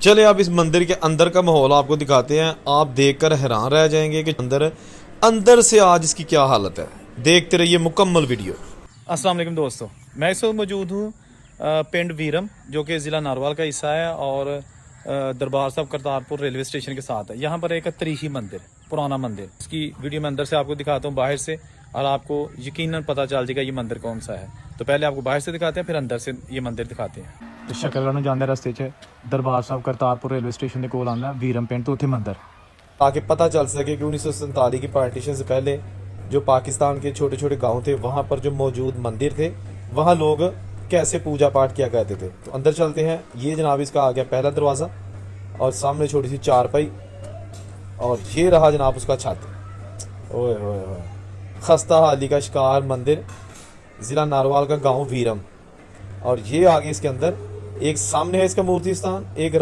चले आप इस मंदिर के अंदर का माहौल आपको दिखाते हैं। आप देखकर हैरान रह जाएंगे कि अंदर से आज इसकी क्या हालत है। देखते रहिए मुकम्मल वीडियो। अस्सलाम वालेकुम दोस्तों, मैं इस वक्त मौजूद हूँ पिंड वीरम जो कि ज़िला नारवाल का हिस्सा है और दरबार साहब करतारपुर रेलवे स्टेशन के साथ है। यहाँ पर एक तरीखी मंदिर, पुराना मंदिर, इसकी वीडियो मैं अंदर से आपको दिखाता हूँ बाहर से, और आपको यकीनन पता चल जाएगा ये मंदिर कौन सा है। तो पहले आपको बाहर से दिखाते हैं, फिर अंदर से ये मंदिर दिखाते हैं। शक्ल जाते रस्ते च दरबार साहब करतारपुर रेलवे स्टेशन के कोल आंदा वीरम पिंड, तो उत्थे मंदिर ताकि पता चल सके कि 1947 की पार्टीशन से पहले जो पाकिस्तान के छोटे छोटे गांव थे, वहां पर जो मौजूद मंदिर थे, वहां लोग कैसे पूजा पाठ किया करते थे। तो अंदर चलते हैं। ये जनाब इसका आ गया पहला दरवाज़ा, और सामने छोटी सी चारपाई, और ये रहा जनाब उसका छत। ओए ओए ओए, खस्ता हाली का शिकार मंदिर, ज़िला नारवाल का गांव वीरम। और ये आगे इसके अंदर एक सामने है इसका मूर्ति स्थान, एक